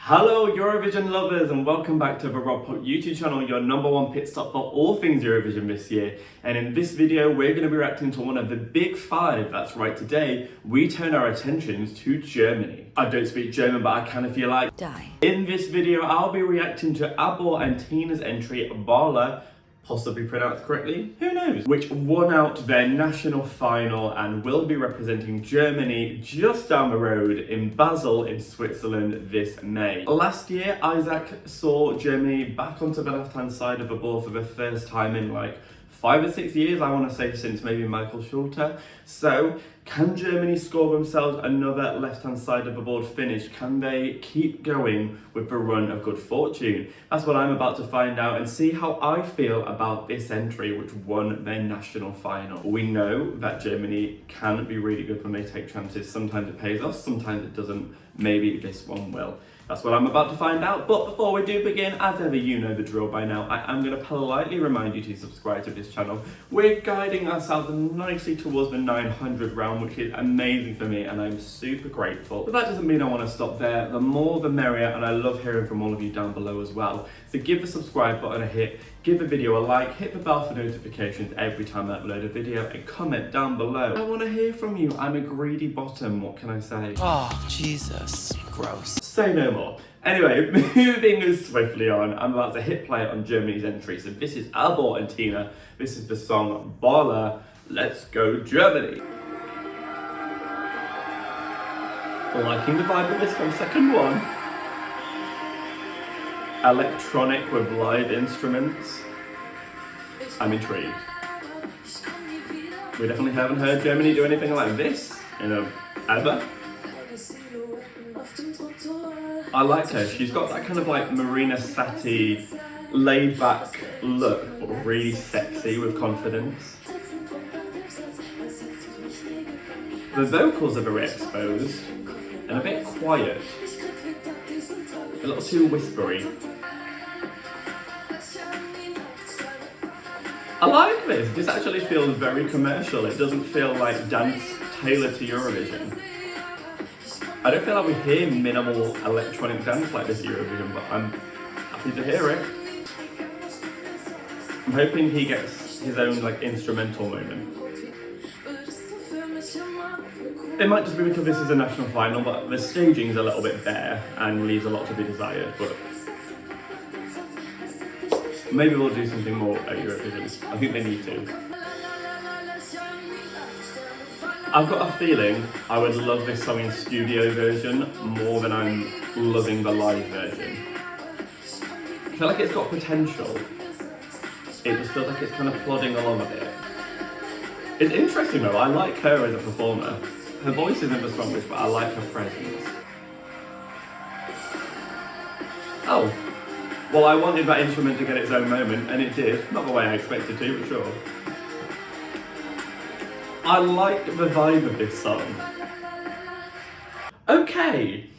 Hello Eurovision lovers and welcome back to the Rob Pop YouTube channel, your #1 pit stop for all things Eurovision this year. And in this video we're going to be reacting to one of the big five. That's right, today we turn our attentions to Germany. I don't speak German but I kind of feel like die. In this video I'll be reacting to Abor Tynna's entry Bala, possibly pronounced correctly, who knows, which won out their national final and will be representing Germany just down the road in Basel in Switzerland this May. Last year, Isaac saw Germany back onto the left-hand side of the ball for the first time in like 5 or 6 years, I want to say, since maybe Michael Schulter. So, can Germany score themselves another left-hand side of the board finish? Can they keep going with the run of good fortune? That's what I'm about to find out and see how I feel about this entry, which won their national final. We know that Germany can be really good when they take chances. Sometimes it pays off, sometimes it doesn't. Maybe this one will. That's what I'm about to find out. But before we do begin, as ever, you know the drill by now. I am going to politely remind you to subscribe to this channel. We're guiding ourselves nicely towards the 900 round, which is amazing for me, and I'm super grateful. But that doesn't mean I want to stop there. The more the merrier, and I love hearing from all of you down below as well. So give the subscribe button a hit, give the video a like, hit the bell for notifications every time I upload a video, and comment down below. I want to hear from you. I'm a greedy bottom, what can I say? Oh, Jesus. Gross. Say no more. Anyway, moving swiftly on, I'm about to hit play on Germany's entry. So this is Abor Tynna. This is the song Bala, Let's Go Germany. Liking the vibe of this from second one. Electronic with live instruments. I'm intrigued. We definitely haven't heard Germany do anything like this ever. I like her. She's got that kind of like Marina Sati laid back look, but really sexy with confidence. The vocals are very exposed and a bit quiet. A little too whispery. I like this. This actually feels very commercial. It doesn't feel like dance tailored to Eurovision. I don't feel like we hear minimal electronic dance like this Eurovision, but I'm happy to hear it. I'm hoping he gets his own like instrumental moment. It might just be because this is a national final, but the staging is a little bit bare and leaves a lot to be desired, but maybe we'll do something more at Eurovision. I think they need to. I've got a feeling I would love this song in studio version more than I'm loving the live version. I feel like it's got potential. It just feels like it's kind of plodding along a bit. It's interesting though, I like her as a performer. Her voice isn't the strongest, but I like her presence. Oh, well, I wanted that instrument to get its own moment, and it did. Not the way I expected to, but sure. I like the vibe of this song. Okay,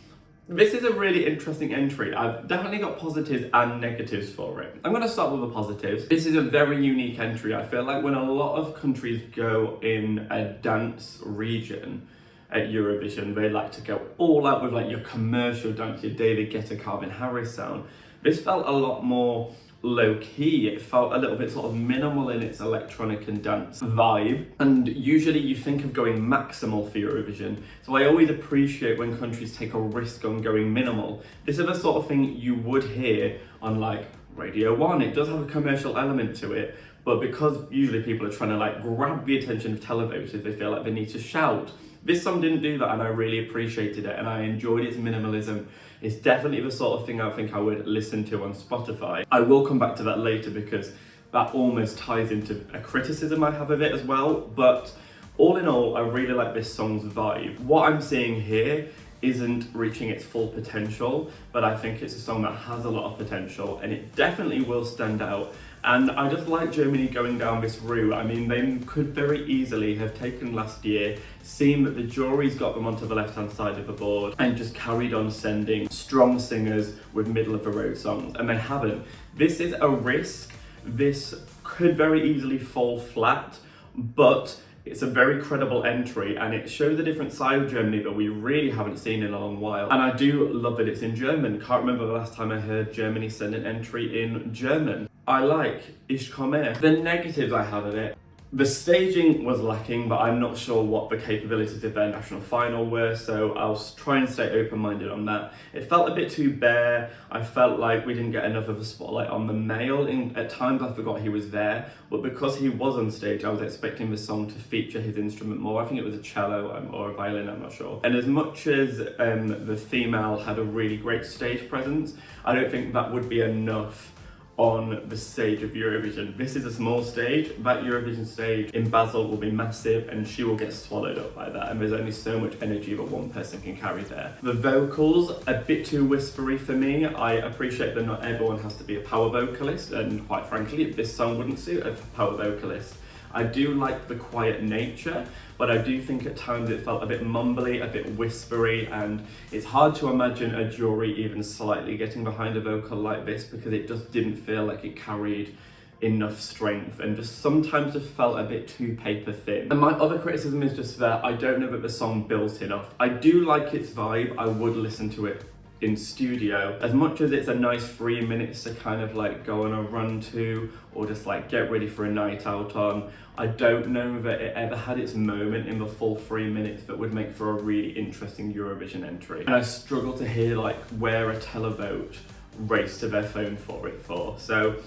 this is a really interesting entry. I've definitely got positives and negatives for it. I'm going to start with the positives. This is a very unique entry. I feel like when a lot of countries go in a dance region at Eurovision, they like to go all out with like your commercial dance, your David Guetta, Calvin Harris sound. This felt a lot more low-key. It felt a little bit sort of minimal in its electronic and dance vibe, and usually you think of going maximal for Eurovision, so I always appreciate when countries take a risk on going minimal. This is the sort of thing you would hear on like Radio 1. It does have a commercial element to it, but because usually people are trying to like grab the attention of televoters, they feel like they need to shout. This song didn't do that, and I really appreciated it, and I enjoyed its minimalism. It's definitely the sort of thing I think I would listen to on Spotify. I will come back to that later because that almost ties into a criticism I have of it as well. But all in all, I really like this song's vibe. What I'm seeing here isn't reaching its full potential, but I think it's a song that has a lot of potential and it definitely will stand out. And I just like Germany going down this route. I mean, they could very easily have taken last year, seen that the jury's got them onto the left-hand side of the board, and just carried on sending strong singers with middle-of-the-road songs, and they haven't. This is a risk. This could very easily fall flat, but It's a very credible entry and it shows a different side of Germany that we really haven't seen in a long while. And I do love that it's in German. Can't remember the last time I heard Germany send an entry in German. I like Ich komme. The negatives I have of it. The staging was lacking, but I'm not sure what the capabilities of their national final were, so I'll try and stay open-minded on that. It felt a bit too bare. I felt like we didn't get enough of a spotlight on the male. At times I forgot he was there, but because he was on stage, I was expecting the song to feature his instrument more. I think it was a cello or a violin, I'm not sure. And as much as the female had a really great stage presence, I don't think that would be enough on the stage of Eurovision. This is a small stage. That Eurovision stage in Basel will be massive and she will get swallowed up by that, and there's only so much energy that one person can carry there. The vocals, a bit too whispery for me. I appreciate that not everyone has to be a power vocalist, and quite frankly, this song wouldn't suit a power vocalist. I do like the quiet nature, but I do think at times it felt a bit mumbly, a bit whispery, and it's hard to imagine a jury even slightly getting behind a vocal like this because it just didn't feel like it carried enough strength and just sometimes just felt a bit too paper thin. And my other criticism is just that I don't know that the song built enough. I do like its vibe, I would listen to it in studio. As much as it's a nice 3 minutes to kind of like go on a run to or just like get ready for a night out on, I don't know that it ever had its moment in the full 3 minutes that would make for a really interesting Eurovision entry. And I struggle to hear like where a televote raced to their phone for it for. So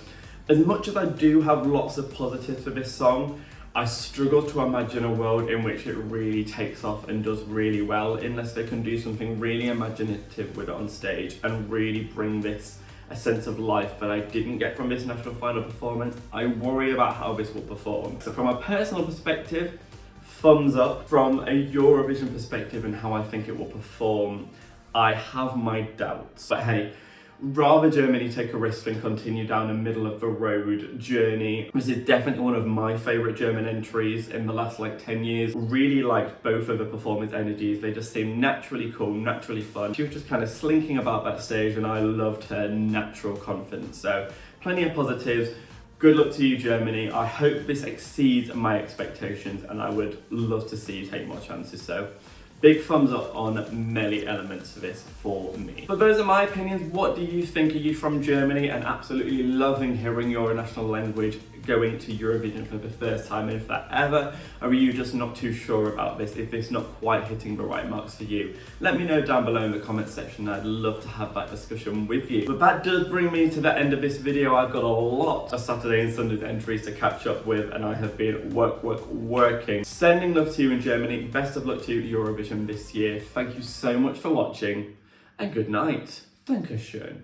as much as I do have lots of positives for this song, I struggle to imagine a world in which it really takes off and does really well unless they can do something really imaginative with it on stage and really bring this a sense of life that I didn't get from this national final performance. I worry about how this will perform. So from a personal perspective, thumbs up. From a Eurovision perspective and how I think it will perform, I have my doubts. But hey, rather Germany take a risk than continue down a middle of the road journey. This is definitely one of my favourite German entries in the last like 10 years. Really liked both of the performance energies. They just seemed naturally cool, naturally fun. She was just kind of slinking about that stage and I loved her natural confidence. So plenty of positives. Good luck to you, Germany. I hope this exceeds my expectations and I would love to see you take more chances. So big thumbs up on many elements of this for me. But those are my opinions. What do you think? Are you from Germany and absolutely loving hearing your national language going to Eurovision for the first time, if that ever? Or are you just not too sure about this, if it's not quite hitting the right marks for you? Let me know down below in the comments section. I'd love to have that discussion with you. But that does bring me to the end of this video. I've got a lot of Saturday and Sunday's entries to catch up with and I have been working. Sending love to you in Germany. Best of luck to Eurovision this year. Thank you so much for watching and good night. Dankeschön.